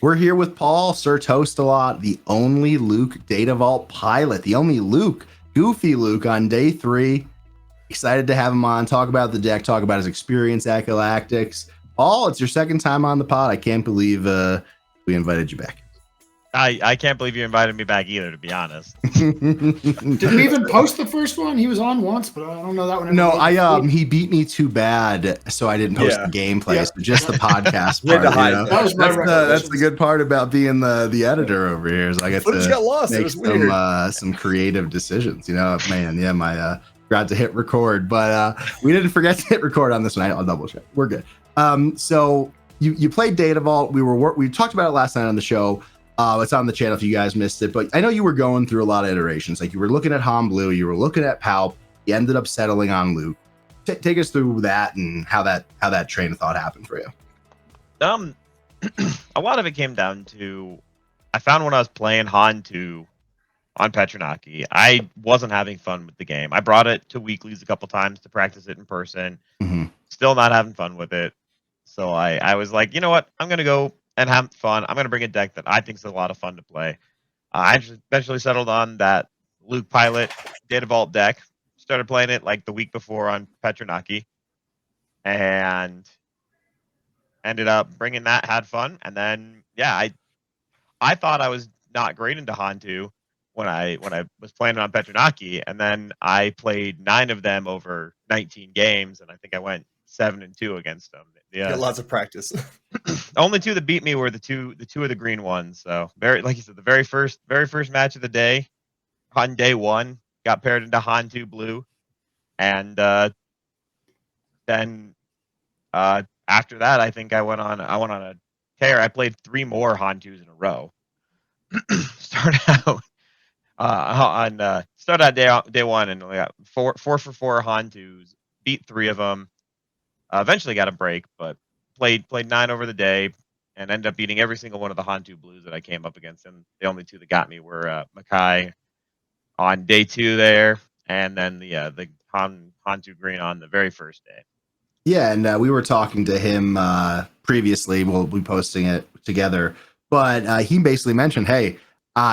We're here with Paul, Sir Toast a Lot, the only Luke Data Vault pilot, the only Luke, goofy Luke on day 3. Excited to have him on, talk about the deck, talk about his experience at Galactics. Paul, it's your second time on the pod. I can't believe we invited you back. I can't believe you invited me back either, to be honest. Did we even post the first one? He was on once, but I don't know that one. No, he beat me too bad, so I didn't post the gameplay. So just the podcast part. That was my that's the good part about being the editor over here. Is I get to got lost. make It was weird. some creative decisions. Man, yeah, my forgot to hit record, but we didn't forget to hit record on this one. I'll double check. We're good. So you played Data Vault. We talked about it last night on the show. It's on the channel if you guys missed it, but I know you were going through a lot of iterations. Like you were looking at Han Blue, you were looking at Palp, you ended up settling on Luke. Take us through that and how that train of thought happened for you. A lot of it came down to I found when I was playing Han 2 on Petronaki, I wasn't having fun with the game. I brought it to weeklies a couple times to practice it in person. Mm-hmm. Still not having fun with it. So I was like, you know what? I'm gonna go and have fun. I'm going to bring a deck that I think is a lot of fun to play. I eventually settled on that Luke Pilot Data Vault deck. Started playing it like the week before on Petronaki. And ended up bringing that, had fun. And then, yeah, I thought I was not great into Han 2 when I was playing it on Petronaki. And then I played 9 of them over 19 games. And I think I went 7-2 against them. Yeah, got lots of practice. Only 2 that beat me were the two of the green ones. So very, like you said, the very first match of the day, on day 1, got paired into Han 2 blue, and then after that, I think I went on a tear. I played 3 more Han 2s in a row. Started out day 1 and we got 4 for 4 Han 2s. Beat 3 of them. Eventually got a break, but played 9 over the day and ended up beating every single one of the Han 2 blues that I came up against. And the only 2 that got me were Makai on day 2 there, and then the Han 2 green on the very first day. Yeah, and we were talking to him previously. We'll be posting it together, but he basically mentioned, hey,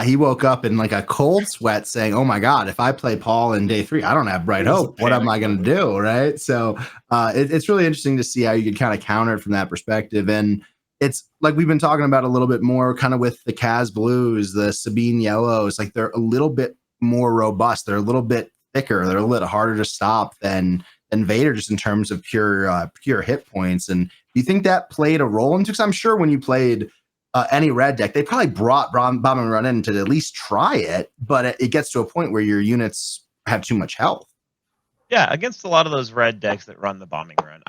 he woke up in like a cold sweat saying, oh my God, if I play Paul in day 3, I don't have bright hope. What am I going to do? Right. So it's really interesting to see how you can kind of counter it from that perspective. And it's like we've been talking about a little bit more kind of with the Kaz blues, the Sabine yellows, like they're a little bit more robust. They're a little bit thicker. They're a little harder to stop than Vader just in terms of pure hit points. And do you think that played a role into, because I'm sure when you played any red deck, they probably brought Bomb and Run in to at least try it, but it gets to a point where your units have too much health. Yeah, against a lot of those red decks that run the Bombing Run,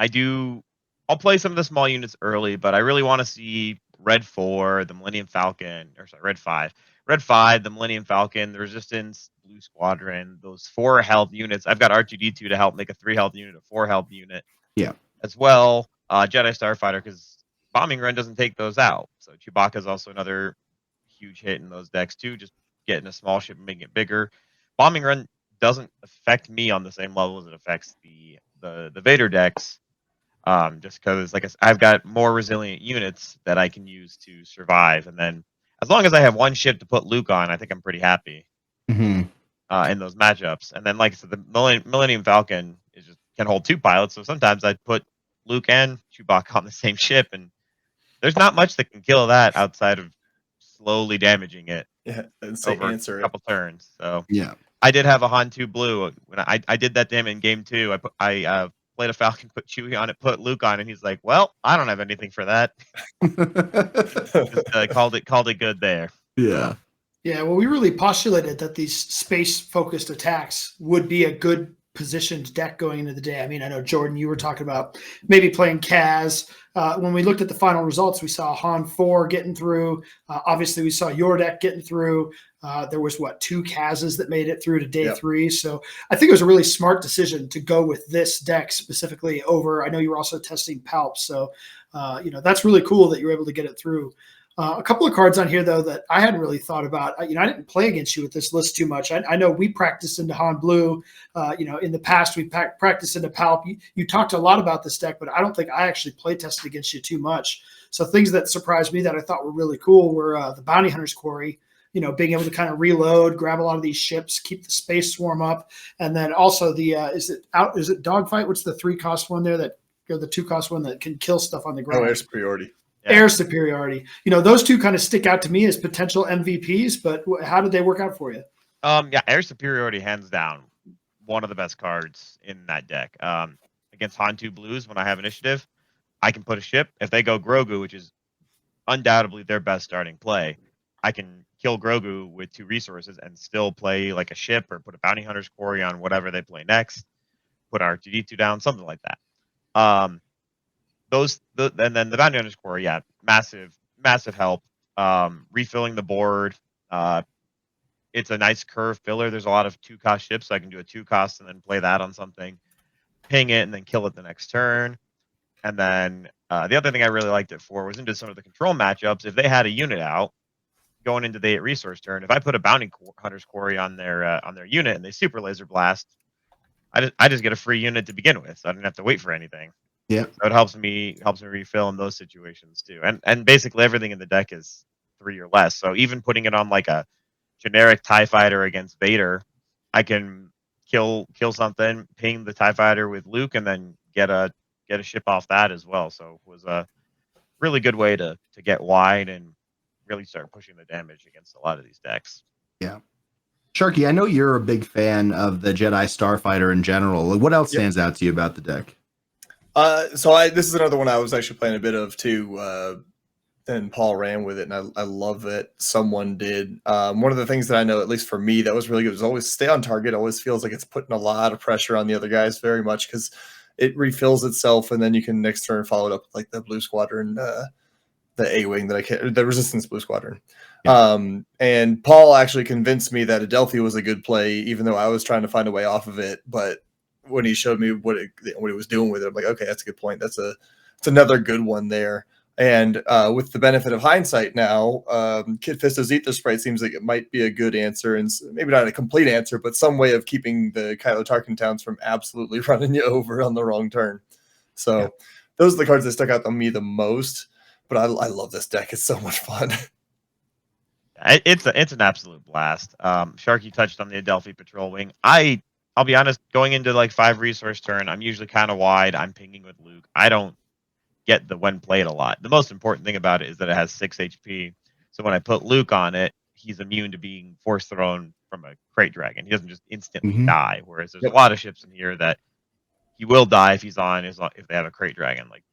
I'll play some of the small units early, but I really want to see Red 4, the Millennium Falcon, Red 5, the Millennium Falcon, the Resistance, Blue Squadron, those 4 health units. I've got R2-D2 to help make a 3 health unit, a 4 health unit. Yeah. As well, Jedi Starfighter, because Bombing Run doesn't take those out. So Chewbacca is also another huge hit in those decks too, just getting a small ship and making it bigger. Bombing Run doesn't affect me on the same level as it affects the Vader decks, just because I've got more resilient units that I can use to survive. And then as long as I have 1 ship to put Luke on, I think I'm pretty happy in those matchups. And then like I said, the Millennium Falcon can hold 2 pilots, so sometimes I'd put Luke and Chewbacca on the same ship, and there's not much that can kill that outside of slowly damaging it. Yeah, and over answer a couple turns. So yeah, I did have a Han 2 blue when I did that to him in game 2. I played a Falcon, put Chewie on it, put Luke on, and he's like, "Well, I don't have anything for that." Just, called it good there. Yeah. Yeah. Well, we really postulated that these space-focused attacks would be a good positioned deck going into the day. I mean, I know, Jordan, you were talking about maybe playing Kaz. When we looked at the final results, we saw Han 4 getting through. Obviously, we saw your deck getting through. There was, 2 Kazes that made it through to day 3. So I think it was a really smart decision to go with this deck specifically over. I know you were also testing Palp. So, that's really cool that you were able to get it through. A couple of cards on here, though, that I hadn't really thought about. I didn't play against you with this list too much. I know we practiced into Han Blue. In the past, we practiced into Palp. You talked a lot about this deck, but I don't think I actually play tested against you too much. So things that surprised me that I thought were really cool were the Bounty Hunter's Quarry. Being able to kind of reload, grab a lot of these ships, keep the space swarm up, and then also the is it Dogfight? What's the 3-cost one there or the 2-cost one that can kill stuff on the ground? Air superiority. Yeah. Air superiority. Those two kind of stick out to me as potential MVPs. But how did they work out for you? Yeah, air superiority, hands down, one of the best cards in that deck. Against Hantu Blues, when I have initiative, I can put a ship. If they go Grogu, which is undoubtedly their best starting play, I can kill Grogu with 2 resources and still play like a ship or put a Bounty Hunter's Quarry on whatever they play next, put R2D2 down, something like that. And then the Bounty Hunter's Quarry, yeah, massive help. Refilling the board. It's a nice curve filler. There's a lot of 2-cost ships, so I can do a 2-cost and then play that on something, ping it, and then kill it the next turn. And then the other thing I really liked it for was into some of the control matchups. If they had a unit out going into the 8 resource turn, if I put a Bounty Hunter's Quarry on their unit and they super laser blast, I just get a free unit to begin with, so I don't have to wait for anything. Yeah. So it helps me refill in those situations too. And basically everything in the deck is 3 or less. So even putting it on like a generic TIE fighter against Vader, I can kill something, ping the TIE fighter with Luke, and then get a ship off that as well. So it was a really good way to get wide and really start pushing the damage against a lot of these decks. Yeah. Sharky, I know you're a big fan of the Jedi Starfighter in general. What else stands out to you about the deck? This is another one I was actually playing a bit of too. And Paul ran with it, and I love that someone did. One of the things that I know, at least for me, that was really good was always stay on target. Always feels like it's putting a lot of pressure on the other guys very much because it refills itself, and then you can next turn follow it up with like the Blue Squadron, the A-Wing the Resistance Blue Squadron. Yeah. And Paul actually convinced me that Adelphi was a good play, even though I was trying to find a way off of it. But when he showed me what he was doing with it, I'm like, okay, that's a good point. It's another good one there. And with the benefit of hindsight now, Kid Fisto's Ether Sprite seems like it might be a good answer, and maybe not a complete answer, but some way of keeping the Kylo Tarkin towns from absolutely running you over on the wrong turn. So yeah. Those are the cards that stuck out to me the most. But I love this deck. It's so much fun. It's an absolute blast. Sharky touched on the Adelphi Patrol Wing. I'll be honest, going into like 5 resource turn, I'm usually kind of wide. I'm pinging with Luke. I don't get the when played a lot. The most important thing about it is that it has 6 HP. So when I put Luke on it, he's immune to being force thrown from a crate dragon. He doesn't just instantly die. Whereas there's a lot of ships in here that he will die if he's on if they have a crate dragon. Like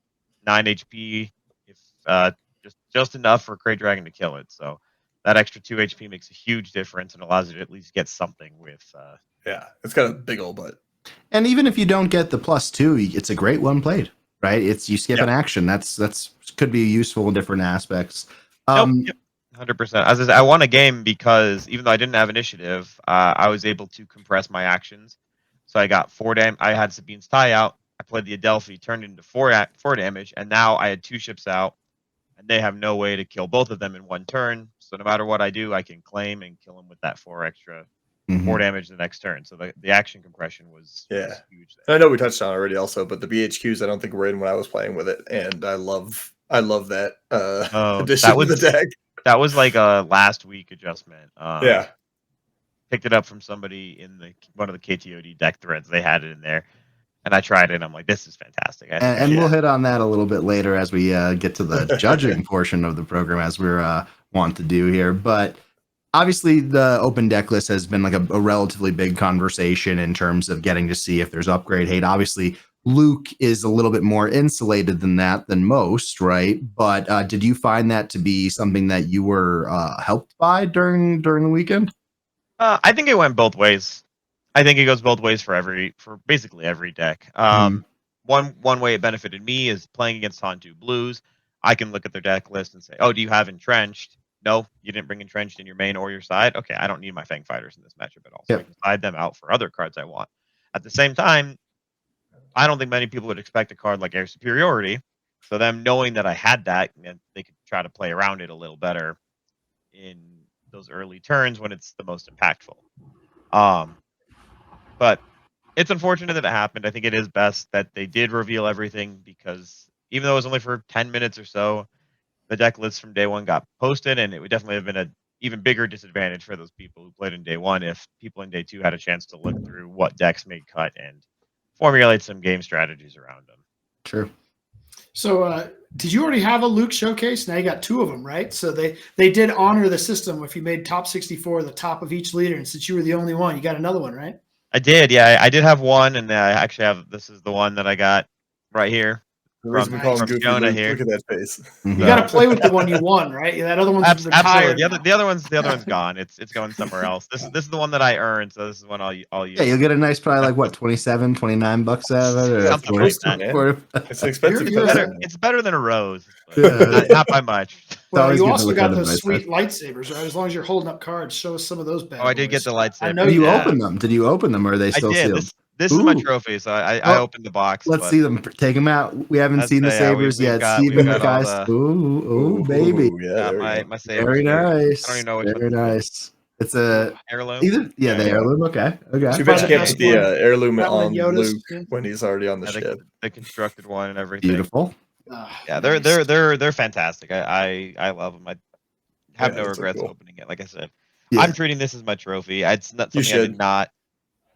9 HP, if just enough for a crate dragon to kill it. So that extra 2 HP makes a huge difference and allows you to at least get something with. Yeah, it's got a big old butt. And even if you don't get the +2, it's a great one played. Right, you skip an action. That's could be useful in different aspects. 100%. As I said, I won a game because even though I didn't have initiative, I was able to compress my actions. So I got 4 damage. I had Sabine's tie out. I played the Adelphi, turned it into 4 damage, and now I had 2 ships out, and they have no way to kill both of them in one turn. So no matter what I do, I can claim and kill them with that 4 extra. 4 damage the next turn. So the action compression was huge there. I know we touched on it already also, but the BHQs I don't think were in when I was playing with it, and I love that addition to the deck. That was like a last week adjustment. Picked it up from somebody in one of the KTOD deck threads. They had it in there, and I tried it. And I'm like, this is fantastic. And we'll hit on that a little bit later as we get to the judging portion of the program, as we're want to do here, but. Obviously, the open deck list has been like a relatively big conversation in terms of getting to see if there's upgrade hate. Obviously, Luke is a little bit more insulated than most, right? But did you find that to be something that you were helped by during the weekend? I think it went both ways. I think it goes both ways for basically every deck. One way it benefited me is playing against Hantu Blues. I can look at their deck list and say, "Oh, do you have Entrenched?" No, you didn't bring Entrenched in your main or your side. Okay, I don't need my Fang Fighters in this matchup at all. So I can side them out for other cards I want. At the same time, I don't think many people would expect a card like Air Superiority. So them knowing that I had that, they could try to play around it a little better in those early turns when it's the most impactful. But it's unfortunate that it happened. I think it is best that they did reveal everything because even though it was only for 10 minutes or so, the deck list from day one got posted, and it would definitely have been an even bigger disadvantage for those people who played in day one if people in day two had a chance to look through what decks made cut and formulate some game strategies around them. True. So, did you already have a Luke showcase? Now you got 2 of them, right? So they did honor the system. If you made top 64 the top of each leader, and since you were the only one, you got another one, right? I did, yeah. I did have one, and I actually have. This is the one that I got right here The reason we From- call him from Goofy Jonah Luke, here. look at that face. Mhm. You got to play with the one you won, right? That other one's Absolutely. retired. The other one's gone. It's going somewhere else. This is the one that I earned, so this is one I'll use. Yeah, you'll get a nice, probably like what, 27, 29 bucks out of it, or Something like that. It's an expensive You're present. better- It's better than a rose, but Yeah. not by much. Well, always you good to also look got under those my sweet lightsabers, right? As long as you're holding up cards, show us some of those bad Oh, I did get boys. the lightsaber. I know Did you Yeah. open them? Did you open them, or are they I still did. sealed? This is my Ooh. trophy, so I Oh, opened the box. Let's but see them. Take them out. We haven't I'd seen the say, yeah, sabers we've yet. got- Steve we've and got all guys. the- Ooh, baby. Yeah, got there we go. my sabers Very here. nice. I don't even know which Very one this is. nice. It's a Heirloom. either the heirloom. Okay. Okay. Too bad you Probably can't best put the one. heirloom That one on Yoda's, Luke yeah. when he's already on the Yeah, ship. the constructed one and everything. Beautiful. Yeah, Nice. they're fantastic. I love them. I have Yeah, no that's so regrets cool. opening it. Like I said, Yeah. I'm treating this as my trophy. It's not You something I should.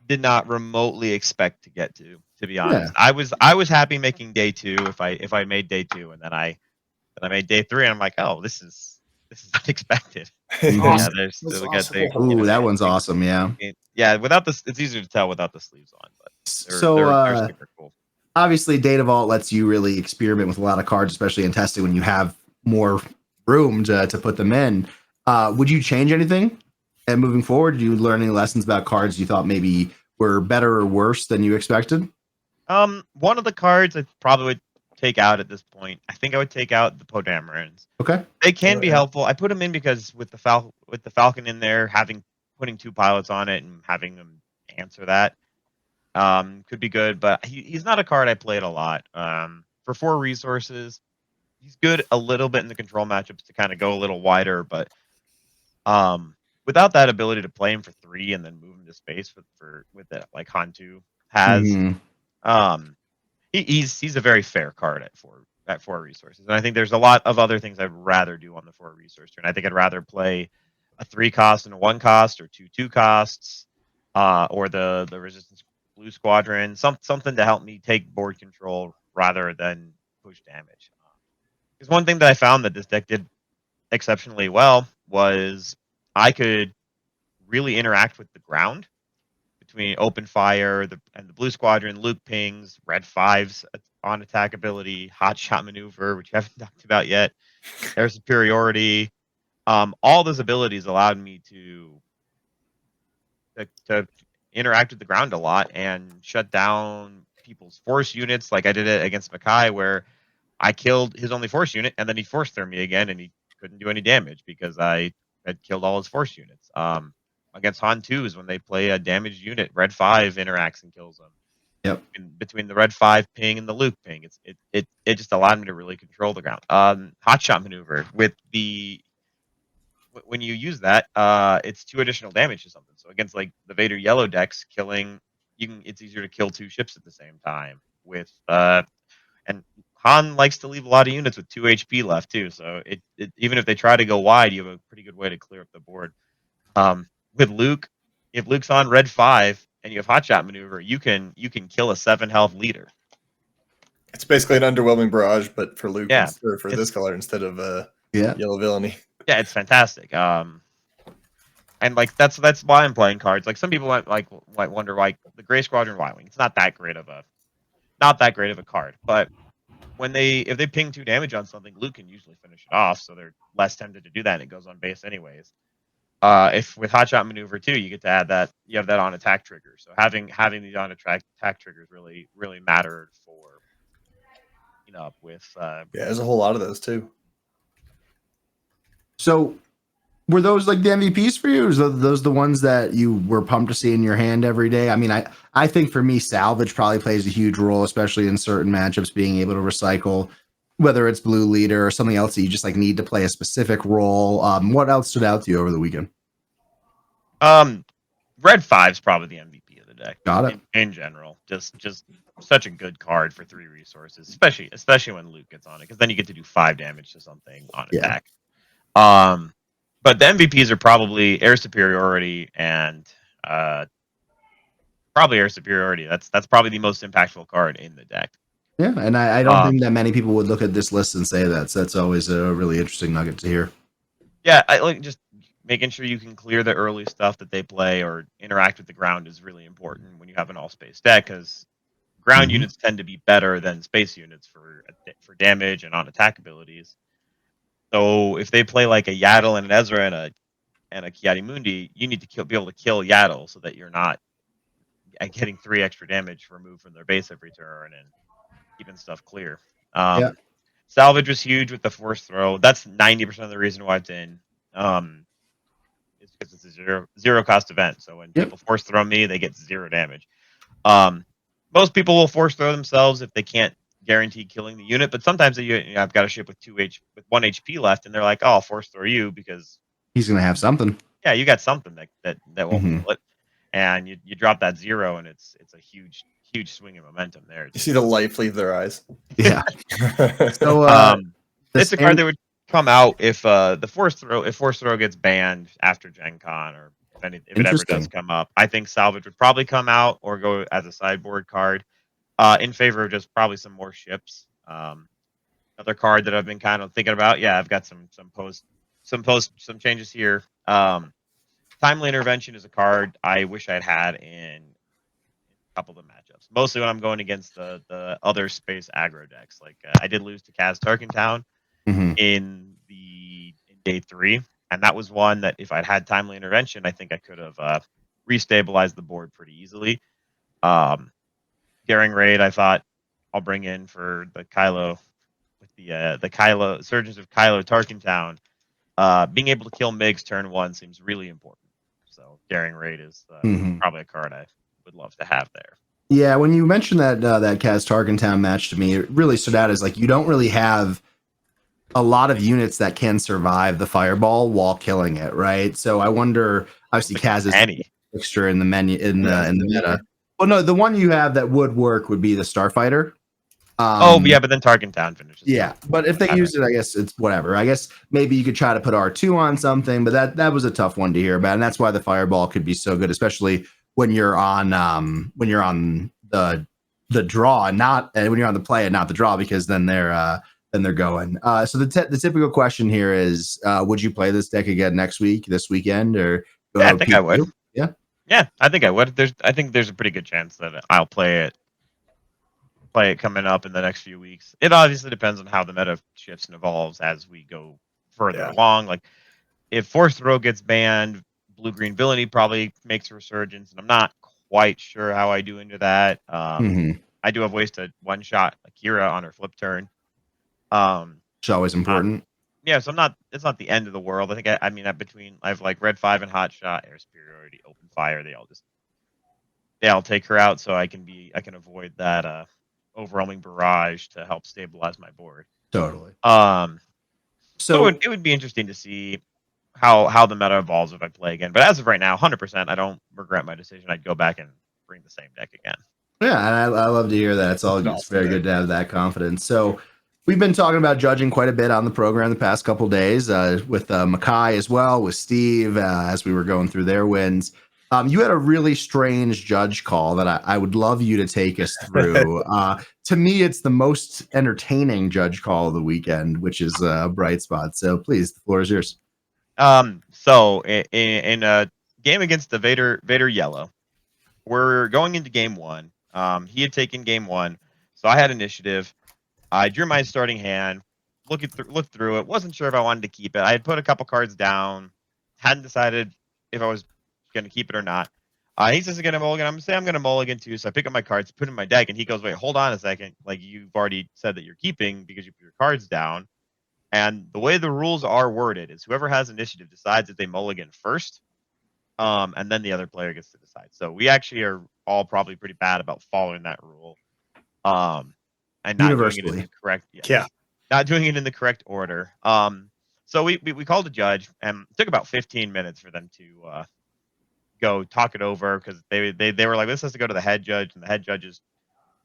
did not remotely expect to get to be honest. I was happy making day 2 if I made day 2, and then I made day 3, and I'm like, oh, this is unexpected. Awesome. Yeah, there's That's look at awesome. the- Ooh, that one's awesome. Yeah. Yeah, without this, it's easier to tell without the sleeves on, but So, they're super cool. obviously, Data Vault lets you really experiment with a lot of cards, especially in testing when you have more room to put them in. Would you change anything? And moving forward, did you learn any lessons about cards you thought maybe were better or worse than you expected? One of the cards I probably would take out at this point. I think I would take out the Podamerons. Okay. They can Oh, be yeah. helpful. I put them in because with the Falcon in there, putting 2 pilots on it and having them answer that could be good. But he's not a card I played a lot. For 4 resources, he's good a little bit in the control matchups to kind of go a little wider, but without that ability to play him for 3 and then move him to space with it like Han 2 has. Mhm. He's a very fair card at 4 resources, and I think there's a lot of other things I'd rather do on the 4 resource turn. I think I'd rather play a 3 cost and a 1 cost, or 2 costs, or the resistance blue squadron, something to help me take board control rather than push damage. Because one thing that I found that this deck did exceptionally well was I could really interact with the ground between open fire and the blue squadron, Luke pings, red 5's on attack ability, hot shot maneuver, which you haven't talked about yet, air superiority. All those abilities allowed me to interact with the ground a lot and shut down people's force units. Like I did it against Makai, where I killed his only force unit, and then he force thermed me again, and he couldn't do any damage because I had killed all his force units. Against Han 2s, when they play a damaged unit, red 5 interacts and kills them. Yep. Between the red 5 ping and the Luke ping, it just allowed me to really control the ground. Hot shot maneuver with when you use that, it's 2 additional damage to something. So against like the Vader yellow decks, it's easier to kill 2 ships at the same time. And Han likes to leave a lot of units with 2 HP left too. So even if they try to go wide, you have a pretty good way to clear up the board. With Luke, if Luke's on red 5 and you have hot shot maneuver, you can kill a 7 health leader. It's basically an underwhelming barrage, but for Luke, Yeah, or for this color instead of Yeah. yellow villainy. Yeah, it's fantastic. And like that's why I'm playing cards. Like some people might wonder why the Gray Squadron Y-wing. It's not that great of a card, but if they ping 2 damage on something, Luke can usually finish it off, so they're less tempted to do that, and it goes on base anyways. If with hotshot maneuver too, you get to add that, you have that on attack trigger. So having these on attack triggers really mattered for with Yeah, there's a whole lot of those too. So, were those like the MVPs for you? Or were those the ones that you were pumped to see in your hand every day? I mean, I think for me, salvage probably plays a huge role, especially in certain matchups, being able to recycle, whether it's blue leader or something else that you just like need to play a specific role. What else stood out to you over the weekend? Red 5's probably the MVP of the deck. Got it. In general, just such a good card for 3 resources, especially when Luke gets on it, because then you get to do 5 damage to something on Yeah. attack. But the MVPs are probably Air Superiority and probably Air Superiority. That's probably the most impactful card in the deck. Yeah, and I don't think that many people would look at this list and say that. So that's always a really interesting nugget to hear. Yeah, I like just making sure you can clear the early stuff that they play or interact with the ground is really important when you have an all space deck, because ground Mhm. units tend to be better than space units for damage and on attack abilities. So if they play like a Yaddle and an Ezra and a Kiadi-Mundi, you need to be able to kill Yaddle so that you're not getting 3 extra damage removed from their base every turn and keeping stuff clear. Yeah. Salvage was huge with the force throw. That's 90% of the reason why it's in. It's because it's a zero cost event. So when Yep. people force throw me, they get 0 damage. Most people will force throw themselves if they can't guarantee killing the unit, but sometimes I've got a ship with 1 HP left, and they're like, "Oh, I'll force throw you because He's going to have something. yeah, you got something that won't Mhm. kill it." And you drop that 0, and it's a huge swing in momentum there. You see the life leave their eyes. Yeah. So It's a card that would come out if the force throw gets banned after Gen Con, or if it ever does Interesting. come up. I think Salvage would probably come out or go as a sideboard card in favor of just probably some more ships. Another card that I've been kind of thinking about. Yeah, I've got some changes here. Timely Intervention is a card I wish I'd had in a couple of the matchups. Mostly when I'm going against the other space aggro decks. Like I did lose to Kaz Tarkentown Mhm. in day 3, and that was one that if I'd had Timely Intervention, I think I could have restabilized the board pretty easily. Daring Raid, I thought I'll bring in for the Kylo with the Kylo Surgeons of Kylo Tarkentown. Being able to kill Migs turn 1 seems really important. So Daring Raid is Mhm. probably a card I would love to have there. Yeah, when you mentioned that Kaz Tarkentown match to me, it really stood out as like you don't really have a lot of units that can survive the fireball while killing it, right? So I wonder. Obviously, Kaz is Any. fixture in the menu in the meta. Well, no, the one you have that would work would be the Starfighter. Yeah, but then Tarkentown finishes. Yeah, but if they use it, I guess it's whatever. I guess maybe you could try to put R2 on something, but that was a tough one to hear about, and that's why the fireball could be so good, especially when you're on the draw and not when you're on the play and not the draw, because then they're going. So the typical question here is, would you play this deck again this weekend, or go Yeah, to I think I would. PQ? Yeah, I think I would. I think there's a pretty good chance that I'll play it coming up in the next few weeks. It obviously depends on how the meta shifts and evolves as we go further along. Like if Force Throw gets banned, Blue Green Villainy probably makes a resurgence, and I'm not quite sure how I do into that. I do have ways to one shot Akira on her flip turn. It's always important. Yeah, so it's not the end of the world. I think I have like Red 5 and Hot Shot, Air Superiority, Open Fire. I'll take her out, so I can avoid that overwhelming barrage to help stabilize my board. Totally. So it would be interesting to see how the meta evolves if I play again. But as of right now, 100%, I don't regret my decision. I'd go back and bring the same deck again. Yeah, and I love to hear that. It's very good to have that confidence. So we've been talking about judging quite a bit on the program the past couple of days with Makai as well, with Steve, as we were going through their wins. You had a really strange judge call that I would love you to take us through. To me, it's the most entertaining judge call of the weekend, which is a bright spot. So please, the floor is yours. So in a game against the Vader Yellow, we're going into game 1. He had taken game 1, so I had initiative. I drew my starting hand, looked through it, wasn't sure if I wanted to keep it. I had put a couple cards down, hadn't decided if I was going to keep it or not. He says again, I'm going to say I'm going to mulligan too. So I pick up my cards, put in my deck, and he goes, "Wait, hold on a second. Like you've already said that you're keeping because you put your cards down." And the way the rules are worded is whoever has initiative decides if they mulligan first, and then the other player gets to decide. So we actually are all probably pretty bad about following that rule, and not doing it in the correct. Yeah. Not doing it in the correct order. So we called a judge, and it took about 15 minutes for them to go talk it over because they were like, this has to go to the head judge, and the head judges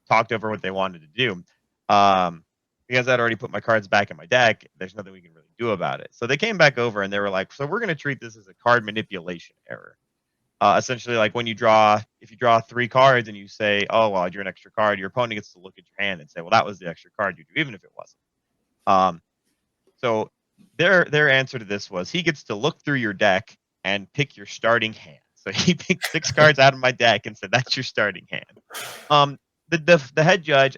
talked over what they wanted to do. Because I'd already put my cards back in my deck, there's nothing we can really do about it. So they came back over and they were like, so we're going to treat this as a card manipulation error. Essentially, like when if you draw 3 cards and you say, oh, well, I drew an extra card, your opponent gets to look at your hand and say, well, that was the extra card you drew, even if it wasn't. So their answer to this was he gets to look through your deck and pick your starting hand. So he picked 6 cards out of my deck and said, that's your starting hand. The head judge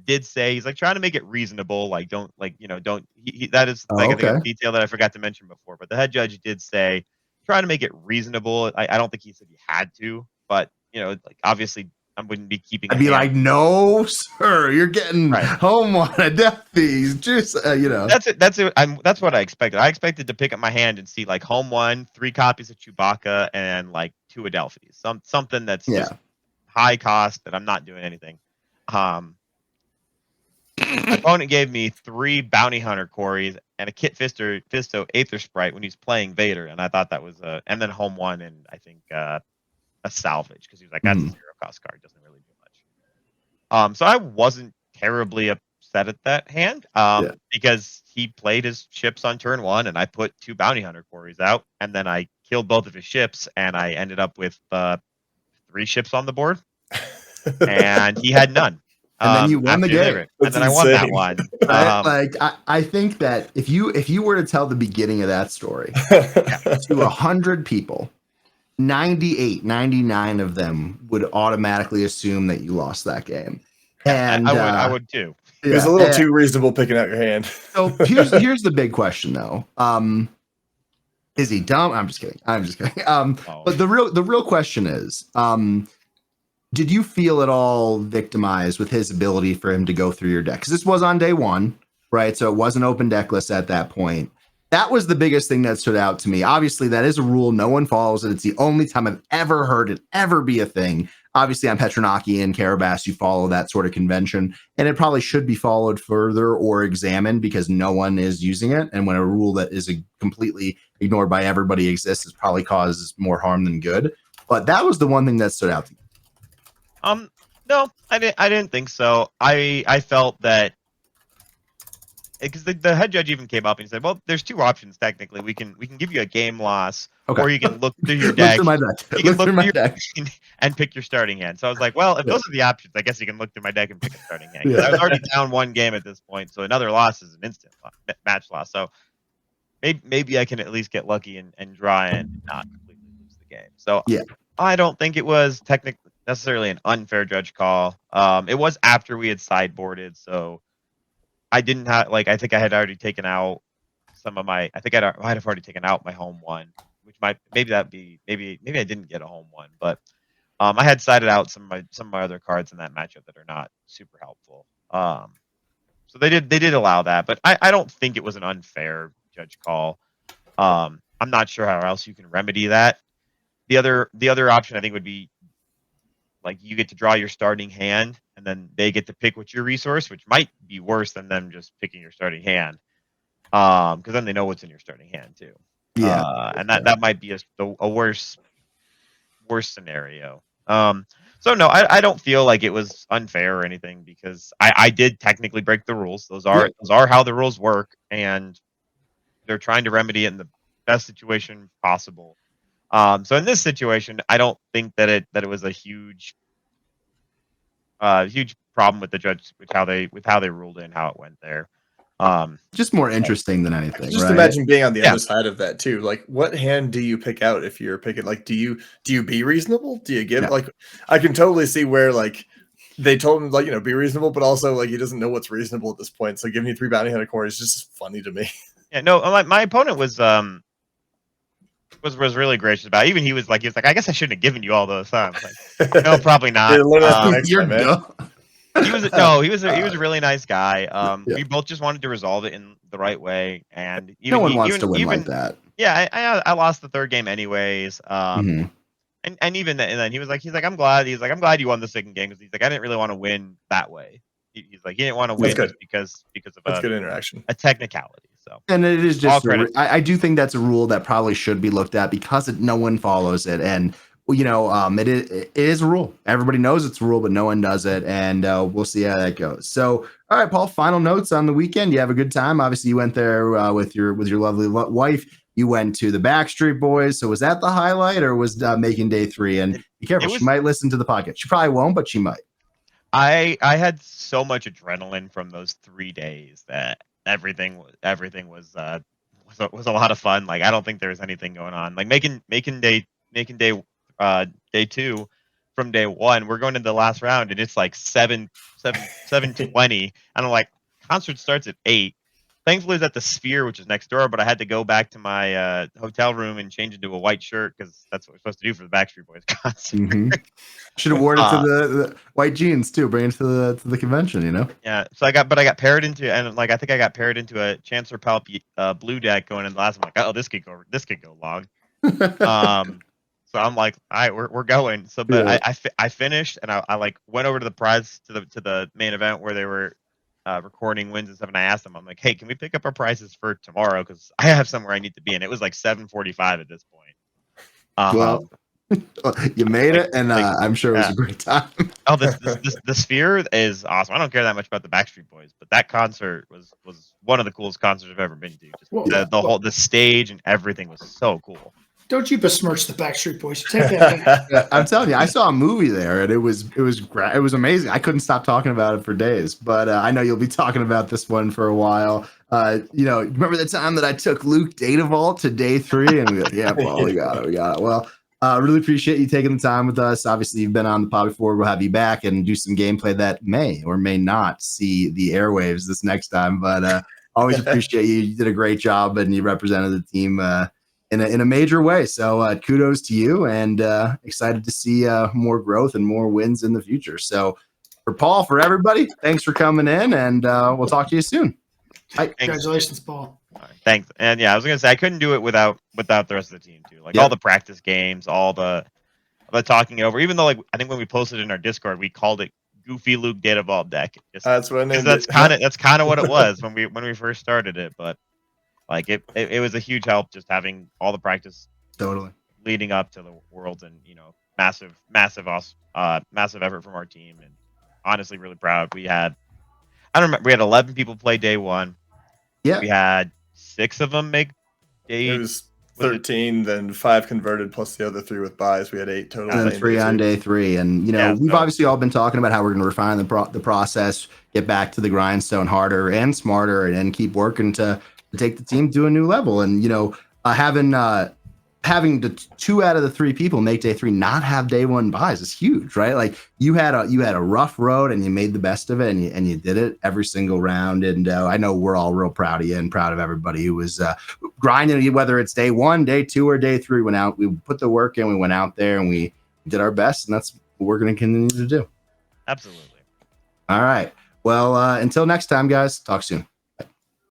did say he's like trying to make it reasonable, like don't that is like I think a detail that I forgot to mention before, but the head judge did say trying to make it reasonable. I don't think he said he had to, but like obviously I wouldn't be keeping. I'd be like, no, sir, you're getting home on a death piece. Just That's it. That's what I expected. I expected to pick up my hand and see like home 1, 3 copies of Chewbacca, and like 2 Adelphis. Something that's just high cost that I'm not doing anything. My opponent gave me 3 bounty hunter Corys and a Kit Fisto Aether Sprite when he's playing Vader, and I thought that was and then home 1 and I think a salvage because he was like, that's a 0 cost card, doesn't really do much. So I wasn't terribly upset at that hand because he played his ships on turn 1 and I put 2 bounty hunter Corys out, and then I killed both of his ships and I ended up with 3 ships on the board. And he had none. And then you won the game. And then I won that one. I think that if you were to tell the beginning of that story to 100 people, 98, 99 of them would automatically assume that you lost that game. And I would too. It was a little too reasonable picking out your hand. So here's the big question though. Is he dumb? I'm just kidding. But the real question is, did you feel at all victimized with his ability for him to go through your deck? Because this was on day 1, right? So it was an open deck list at that point. That was the biggest thing that stood out to me. Obviously, that is a rule. No one follows it. It's the only time I've ever heard it ever be a thing. Obviously, on Petronaki and Karabas, you follow that sort of convention, and it probably should be followed further or examined because no one is using it. And when a rule that is completely ignored by everybody exists, it probably causes more harm than good. But that was the one thing that stood out to me. No, I didn't think so. I felt that because the head judge even came up and he said, well, there's 2 options technically. We can give you a game loss, or you can look through your deck. You can look through your deck and pick your starting hand. So I was like, well, if those are the options, I guess you can look through my deck and pick a starting hand. I was already down 1 game at this point, so another loss is an instant match loss. So maybe I can at least get lucky and draw and not completely lose the game. So I don't think it was technically necessarily an unfair judge call. It was after we had sideboarded, so I didn't have I think I had already taken out some of my. I think I might have already taken out my home 1, which maybe I didn't get a home 1, but I had sided out some of my other cards in that matchup that are not super helpful. So they did allow that, but I don't think it was an unfair judge call. I'm not sure how else you can remedy that. The other option I think would be like you get to draw your starting hand and then they get to pick what's your resource, which might be worse than them just picking your starting hand. Because then they know what's in your starting hand too. And that might be a worse scenario. So no, I don't feel like it was unfair or anything because I did technically break the rules. Those are how the rules work, and they're trying to remedy it in the best situation possible. So in this situation, I don't think that it was a huge problem with the judge with how they ruled in, how it went there. Just more interesting than anything. Just imagine being on the other side of that too. Like, what hand do you pick out if you're picking? Like, do you be reasonable? Do you give like? I can totally see where like they told him like be reasonable, but also like he doesn't know what's reasonable at this point. So giving you 3 bounty hunter cores is just funny to me. Yeah, no, my opponent was really gracious about it. Even he was like, I guess I shouldn't have given you all those. Like, no, probably not. You're dumb. He was a really nice guy. We both just wanted to resolve it in the right way, and no one wants to win like that. Yeah, I lost the 3rd game anyways. And even then he's like I'm glad you won the 2nd game because he's like I didn't really want to win that way. He's like he didn't want to win just because of that's good interaction, a technicality. So and it is just I do think that's a rule that probably should be looked at because no one follows it, and it is a rule. Everybody knows it's a rule, but no one does it, and we'll see how that goes. So, all right, Paul. Final notes on the weekend. You have a good time. Obviously, you went there with your lovely wife. You went to the Backstreet Boys. So, was that the highlight, or was making day 3? And be careful, she might listen to the podcast. She probably won't, but she might. I had so much adrenaline from those 3 days that everything was a lot of fun. Like I don't think there was anything going on. Like making day 2 from day 1. We're going to the last round and it's like 7:20, and I'm like, concert starts at 8. Thankfully, it's at the Sphere, which is next door, but I had to go back to my hotel room and change into a white shirt because that's what we're supposed to do for the Backstreet Boys concert. Mm-hmm. Should have worn it to the white jeans too. Bring it to the convention, Yeah. So I got paired into, and like I think I got paired into a Chancellor Palp blue deck going in the last. I'm like, oh, this could go long. So I'm like, all right, we're going. So, but yeah. I finished, and I like went over to the prize to the main event where they were recording wins and stuff, and I asked them, I'm like, hey, can we pick up our prizes for tomorrow? Because I have somewhere I need to be, and it was like 7:45 at this point. Well, you made it, and I'm sure it was a great time. Oh, the Sphere is awesome. I don't care that much about the Backstreet Boys, but that concert was one of the coolest concerts I've ever been to. Just the stage and everything was so cool. Don't you besmirch the Backstreet Boys. Take that back. I'm telling you, I saw a movie there, and it was amazing. I couldn't stop talking about it for days. But I know you'll be talking about this one for a while. Remember the time that I took Luke Data Vault to day 3, and Paul, we got it. Well, really appreciate you taking the time with us. Obviously, you've been on the pod before. We'll have you back and do some gameplay that may or may not see the airwaves this next time. But always appreciate you. You did a great job, and you represented the team in a major way. So kudos to you, and excited to see more growth and more wins in the future. So for Paul, for everybody, thanks for coming in, and we'll talk to you soon. Bye. Congratulations, Paul. Right, thanks. And yeah, I was gonna say I couldn't do it without the rest of the team too. Like all the practice games, all the talking over. Even though like I think when we posted in our Discord, we called it Goofy Luke Data Vault deck. That's what that's kind of what it was when we first started it. But like it was a huge help just having all the practice leading up to the Worlds, and massive effort from our team, and honestly really proud. We had 11 people play day 1. Yeah, we had 6 of them make day. It was 13, then 5 converted plus the other 3 with buys. We had 8 total. And then 3 on day 3, and we've obviously all been talking about how we're going to refine the process, get back to the grindstone harder and smarter, and keep working to take the team to a new level. And having the 2 out of the 3 people make day 3 not have day 1 buys is huge, right? Like you had a rough road, and you made the best of it, and you did it every single round. And I know we're all real proud of you and proud of everybody who was grinding, whether it's day 1, day 2, or day 3. Went out, we put the work in, we went out there, and we did our best, and that's what we're going to continue to do. Absolutely. All right. Well, until next time, guys. Talk soon.